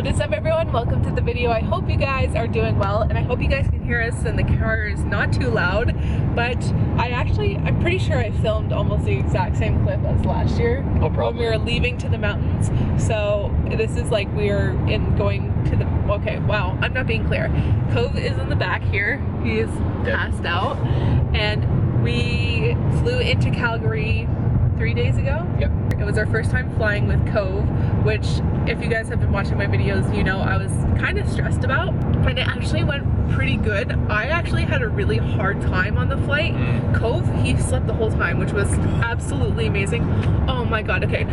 What is up, everyone? Welcome to the video. I hope you guys are doing well, and I hope you guys can hear us and the car is not too loud. But I'm pretty sure I filmed almost the exact same clip as last year when we were leaving to the mountains. So this is like we're going to the, okay, wow, I'm not being clear. Cove is in the back here. He is passed out, and we flew into Calgary 3 days ago. Yep. It was our first time flying with Cove, which if you guys have been watching my videos, you know I was kind of stressed about, and it actually went pretty good. I actually had a really hard time on the flight. Cove, he slept the whole time, which was absolutely amazing. Oh my god, okay.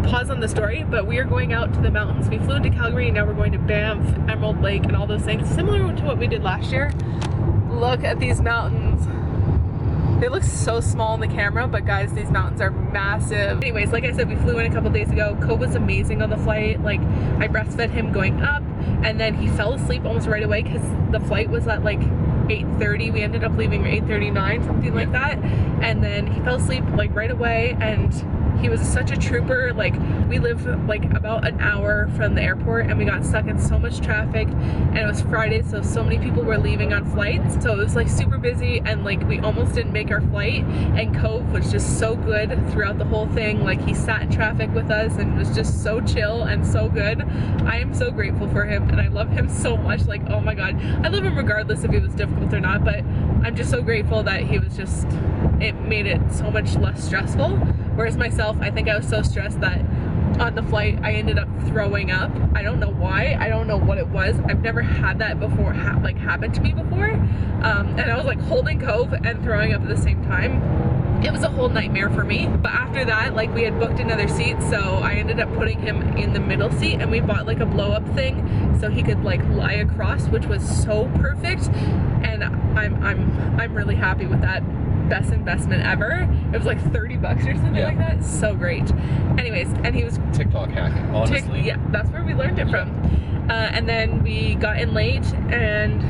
Pause on the story, but we are going out to the mountains. We flew into Calgary and now we're going to Banff, Emerald Lake, and all those things, similar to what we did last year. Look at these mountains. They look so small in the camera, but guys, these mountains are massive. Anyways, like I said, we flew in a couple days ago. Cove was amazing on the flight. Like, I breastfed him going up, and then he fell asleep almost right away because the flight was at like 8:30. We ended up leaving at 8:39, something like that. And then he fell asleep like right away, and he was such a trooper. Like, we live like about an hour from the airport, and we got stuck in so much traffic, and it was Friday, so many people were leaving on flights, so it was like super busy, and like we almost didn't make our flight. And Cove was just so good throughout the whole thing. Like, he sat in traffic with us and was just so chill and so good. I am so grateful for him, and I love him so much. Like, oh my god, I love him regardless if it was difficult or not, but I'm just so grateful that he was just, it made it so much less stressful. Whereas myself, I think I was so stressed that on the flight I ended up throwing up. I don't know why, I don't know what it was. I've never had that before, happen to me before. And I was like holding Cove and throwing up at the same time. It was a whole nightmare for me. But after that, like, we had booked another seat, so I ended up putting him in the middle seat, and we bought like a blow up thing so he could like lie across, which was so perfect. And I'm really happy with that. Best investment ever. It was like 30 bucks or something like that. So great. Anyways, and he was TikTok hacking, honestly. Yeah, that's where we learned it from. And then we got in late, and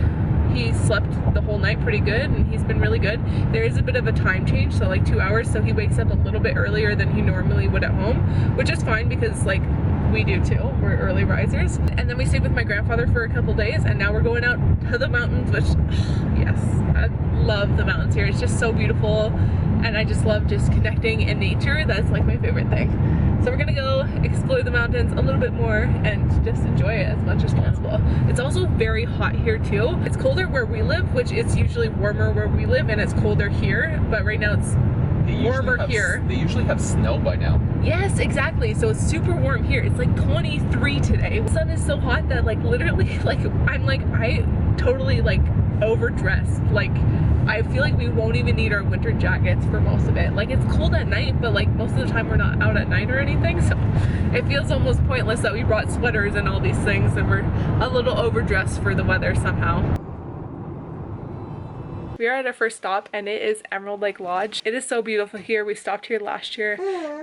he slept the whole night pretty good, and he's been really good. There is a bit of a time change, so like 2 hours, so he wakes up a little bit earlier than he normally would at home, which is fine because like we do too. We're early risers. And then we stayed with my grandfather for a couple days, and now we're going out to the mountains, which, yes, I love the mountains here. It's just so beautiful, and I just love just connecting in nature. That's like my favorite thing. So we're gonna go explore the mountains a little bit more and just enjoy it as much as possible. It's also very hot here too. It's colder where we live, which it's usually warmer where we live, and it's colder here, but right now it's warmer here. They usually have snow by now. Yes, exactly. So it's super warm here. It's like 23 today. The sun is so hot that like literally, like I totally like overdressed. Like, I feel like we won't even need our winter jackets for most of it. Like, it's cold at night, but like most of the time we're not out at night or anything, so it feels almost pointless that we brought sweaters and all these things, and we're a little overdressed for the weather somehow. We are at our first stop, and it is Emerald Lake Lodge. It is so beautiful here. We stopped here last year.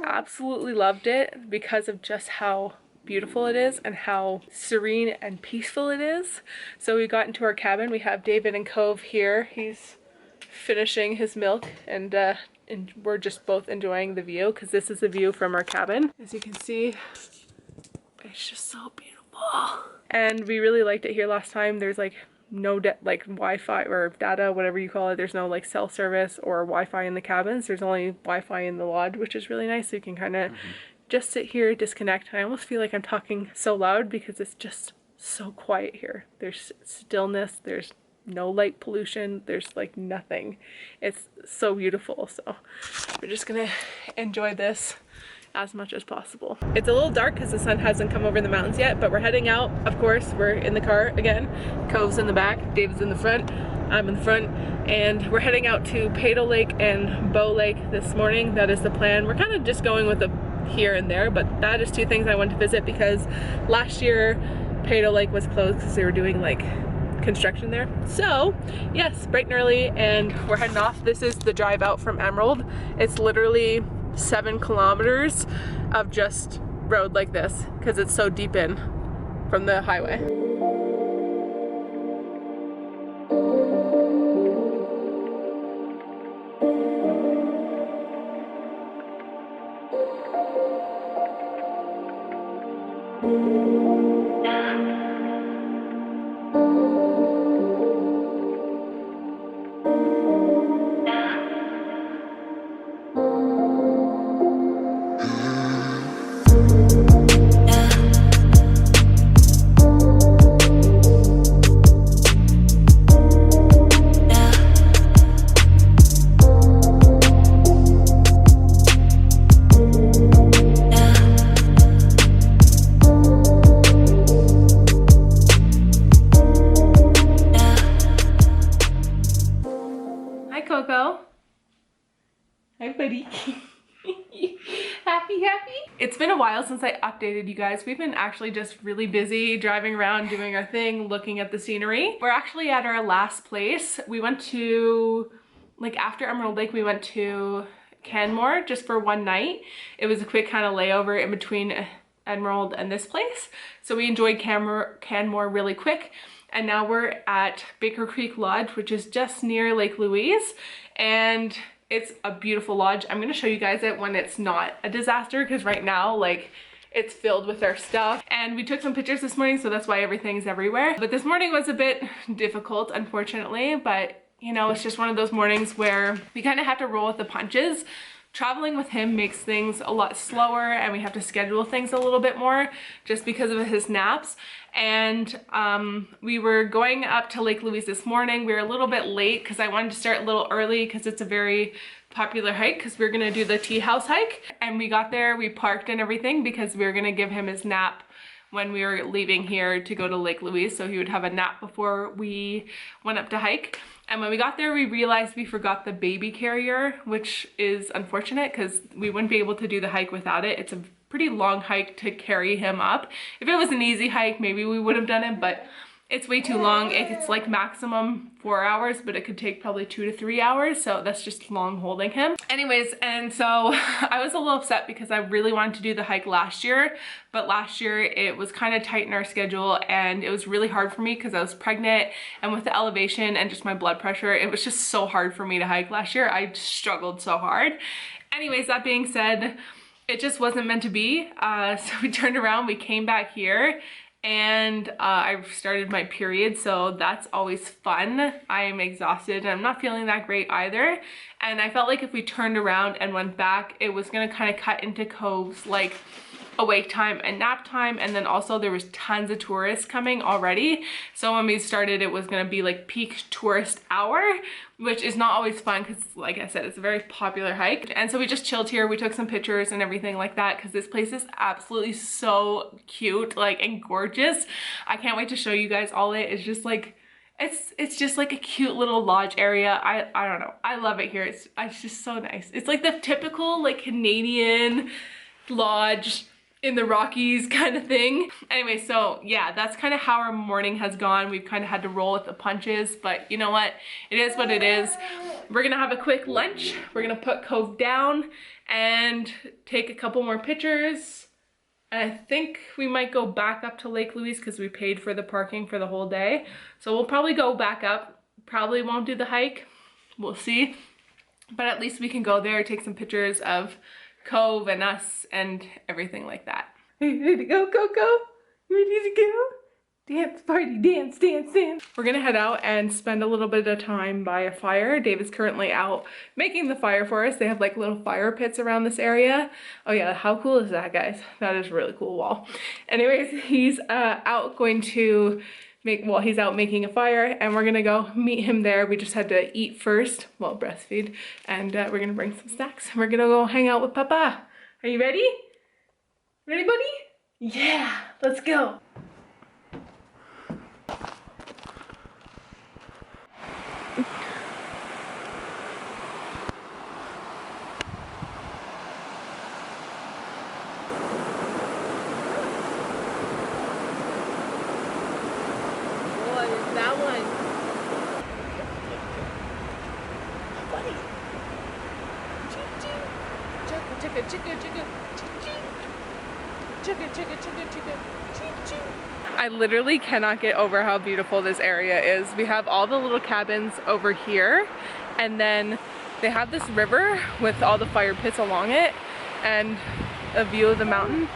Absolutely loved it because of just how beautiful it is and how serene and peaceful it is. So we got into our cabin. We have David and Cove here. He's finishing his milk, and we're just both enjoying the view because this is the view from our cabin. As you can see, it's just so beautiful. And we really liked it here last time. There's like no like Wi-Fi or data, whatever you call it. There's no like cell service or Wi-Fi in the cabins. There's only Wi-Fi in the lodge, which is really nice. So you can kind of just sit here, disconnect. I almost feel like I'm talking so loud because it's just so quiet here. There's stillness, there's no light pollution, there's like nothing. It's so beautiful. So we're just gonna enjoy this as much as possible. It's a little dark because the sun hasn't come over the mountains yet, but we're heading out. Of course, we're in the car again. Cove's in the back, David's in the front, I'm in the front, and we're heading out to Peyto Lake and Bow Lake this morning. That is the plan. We're kind of just going with the here and there, but that is two things I want to visit because last year Peyto Lake was closed because they were doing like construction there. So yes, bright and early, and we're heading off. This is the drive out from Emerald. It's literally 7 kilometers of just road like this because it's so deep in from the highway. been a while since I updated you guys. We've been actually just really busy driving around, doing our thing, looking at the scenery. We're actually at our last place. We went to, like after Emerald Lake, we went to Canmore just for one night. It was a quick kind of layover in between Emerald and this place. So we enjoyed Canmore really quick. And now we're at Baker Creek Lodge, which is just near Lake Louise. And it's a beautiful lodge. I'm gonna show you guys it when it's not a disaster, because right now, like, it's filled with our stuff. And we took some pictures this morning, so that's why everything's everywhere. But this morning was a bit difficult, unfortunately, but you know, it's just one of those mornings where we kind of have to roll with the punches. Traveling with him makes things a lot slower, and we have to schedule things a little bit more just because of his naps. And we were going up to Lake Louise this morning. We were a little bit late because I wanted to start a little early because it's a very popular hike, because we're gonna do the tea house hike. And we got there, we parked and everything because we were gonna give him his nap when we were leaving here to go to Lake Louise, so he would have a nap before we went up to hike. And when we got there, we realized we forgot the baby carrier, which is unfortunate because we wouldn't be able to do the hike without it. It's a pretty long hike to carry him up. If it was an easy hike, maybe we would have done it, but it's way too long. It's like maximum 4 hours, but it could take probably 2 to 3 hours. So that's just long holding him. Anyways, and so I was a little upset because I really wanted to do the hike last year, but last year it was kind of tight in our schedule, and it was really hard for me because I was pregnant, and with the elevation and just my blood pressure, it was just so hard for me to hike last year. I struggled so hard. Anyways, that being said, it just wasn't meant to be. So we turned around, we came back here, and I started my period, so that's always fun. I am exhausted and I'm not feeling that great either. And I felt like if we turned around and went back, it was gonna kind of cut into Cove's like awake time and nap time, and then also there was tons of tourists coming already. So when we started, it was gonna be like peak tourist hour, which is not always fun because, like I said, it's a very popular hike. And so we just chilled here. We took some pictures and everything like that because this place is absolutely so cute, like, and gorgeous. I can't wait to show you guys all it. It's just like, it's just like a cute little lodge area. I don't know. I love it here. It's just so nice. It's like the typical like Canadian lodge in the Rockies kind of thing. Anyway, so yeah, that's kind of how our morning has gone. We've kind of had to roll with the punches, but you know what? It is what it is. We're gonna have a quick lunch. We're gonna put Cove down and take a couple more pictures. And I think we might go back up to Lake Louise because we paid for the parking for the whole day. So we'll probably go back up. Probably won't do the hike. We'll see. But at least we can go there, take some pictures of Cove and us and everything like that. Are you ready to go, Coco? You ready to go? Dance party, dance, dance, dance. We're gonna head out and spend a little bit of time by a fire. Dave is currently out making the fire for us. They have like little fire pits around this area. Oh yeah, how cool is that, guys? That is a really cool wall. Anyways, he's out going to he's out making a fire, and we're gonna go meet him there. We just had to eat first, well, breastfeed, and we're gonna bring some snacks. We're gonna go hang out with Papa. Are you ready? Ready, buddy? Yeah, let's go. I literally cannot get over how beautiful this area is. We have all the little cabins over here, and then they have this river with all the fire pits along it and a view of the mountain.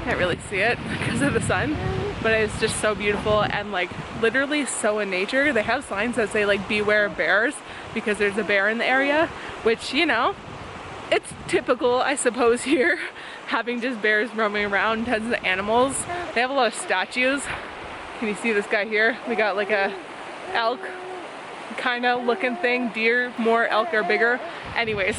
Can't really see it because of the sun, but it's just so beautiful and like literally so in nature. They have signs that say like beware of bears because there's a bear in the area, which, you know, it's typical, I suppose, here, having just bears roaming around, tons of animals. They have a lot of statues. Can you see this guy here? We got like a elk kind of looking thing. Deer, more, elk are bigger. Anyways,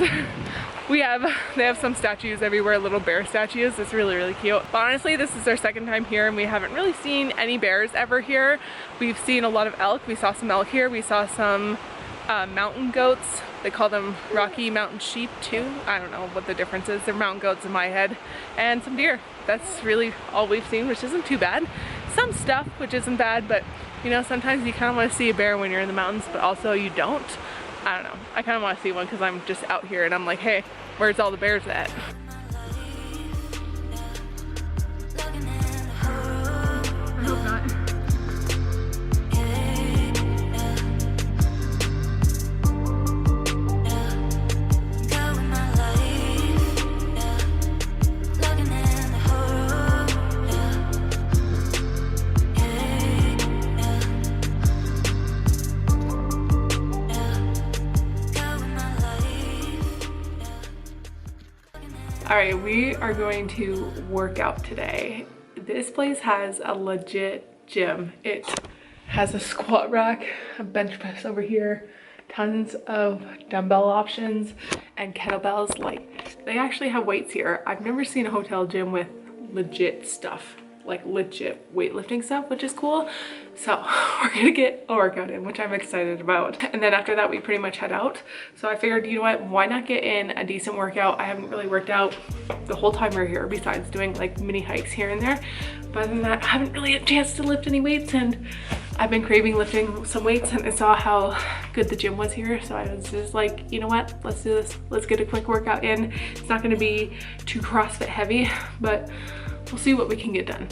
they have some statues everywhere, little bear statues. It's really, really cute. But honestly, this is our second time here and we haven't really seen any bears ever here. We've seen a lot of elk. We saw some elk here. We saw some mountain goats. They call them Rocky Mountain sheep too. I don't know what the difference is. They're mountain goats in my head. And some deer. That's really all we've seen, which isn't too bad. Some stuff, which isn't bad, but you know, sometimes you kind of want to see a bear when you're in the mountains, but also you don't. I don't know. I kind of want to see one because I'm just out here and I'm like, hey, where's all the bears at? I hope not. Alright, we are going to work out today. This place has a legit gym. It has a squat rack, a bench press over here, tons of dumbbell options, and kettlebells. Like, they actually have weights here. I've never seen a hotel gym with legit stuff, like legit weightlifting stuff, which is cool. So we're gonna get a workout in, which I'm excited about. And then after that, we pretty much head out. So I figured, you know what, why not get in a decent workout? I haven't really worked out the whole time we're here, besides doing like mini hikes here and there. But other than that, I haven't really had a chance to lift any weights, and I've been craving lifting some weights, and I saw how good the gym was here. So I was just like, you know what, let's do this. Let's get a quick workout in. It's not gonna be too CrossFit heavy, but we'll see what we can get done.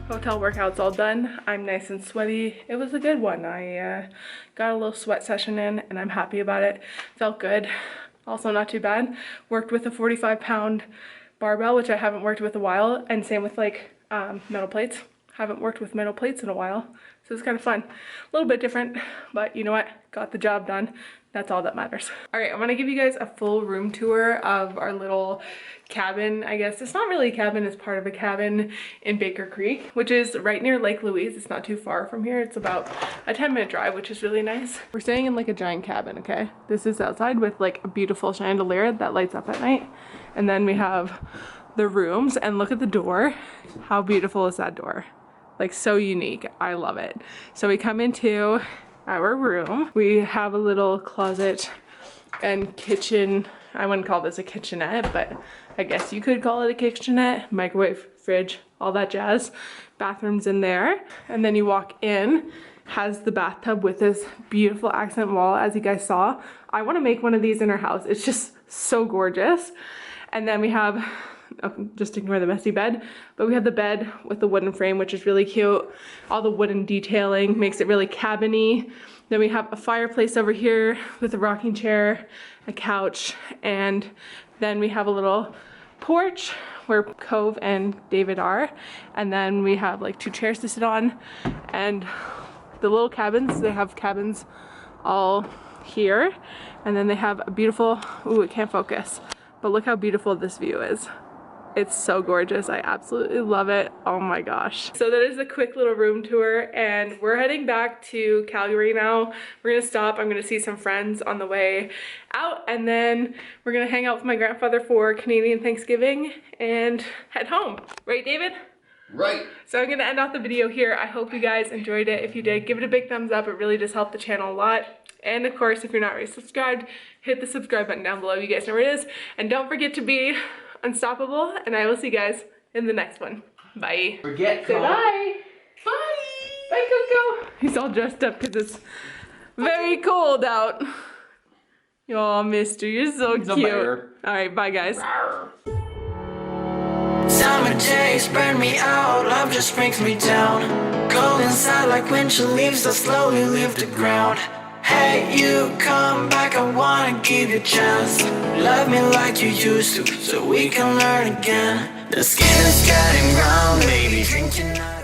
Hotel workout's all done. I'm nice and sweaty. It was a good one. I got a little sweat session in and I'm happy about it. Felt good. Also not too bad. Worked with a 45-pound barbell, which I haven't worked with a while, and same with like metal plates. Haven't worked with metal plates in a while. So it's kind of fun. A little bit different, but you know what? Got the job done. That's all that matters. All right, I'm gonna give you guys a full room tour of our little cabin. I guess it's not really a cabin, it's part of a cabin in Baker Creek, which is right near Lake Louise. It's not too far from here. It's about a 10-minute drive, which is really nice. We're staying in like a giant cabin, okay? This is outside with like a beautiful chandelier that lights up at night. And then we have the rooms, and look at the door. How beautiful is that door? Like, so unique. I love it. So we come into our room. We have a little closet and kitchen. I wouldn't call this a kitchenette, but I guess you could call it a kitchenette. Microwave, fridge, all that jazz. Bathroom's in there. And then you walk in, has the bathtub with this beautiful accent wall, as you guys saw. I want to make one of these in our house. It's just so gorgeous. And then we have, just ignore the messy bed, but we have the bed with the wooden frame, which is really cute. All the wooden detailing makes it really cabiny. Then we have a fireplace over here with a rocking chair, a couch, and then we have a little porch where Cove and David are. And then we have like 2 chairs to sit on, and the little cabins, they have cabins all here. And then they have a beautiful, ooh, it can't focus, but look how beautiful this view is. It's so gorgeous. I absolutely love it. Oh my gosh. So that is a quick little room tour, and we're heading back to Calgary now. We're gonna stop. I'm gonna see some friends on the way out, and then we're gonna hang out with my grandfather for Canadian Thanksgiving and head home. Right, David? Right. So I'm gonna end off the video here. I hope you guys enjoyed it. If you did, give it a big thumbs up. It really does help the channel a lot. And of course, if you're not already subscribed, hit the subscribe button down below. You guys know where it is. And don't forget to be unstoppable, and I will see you guys in the next one. Bye. Say bye. Bye. Bye, Coco. He's all dressed up because it's very cold out. Oh, mister, you're so He's a cute. bear. All right, bye, guys. Summer days burn me out, love just brings me down. Cold inside like windshield leaves that slowly leave the ground. Hey, you come back, I wanna give you a chance. Love me like you used to, so we can learn again. The skin is getting brown, baby, drink your night.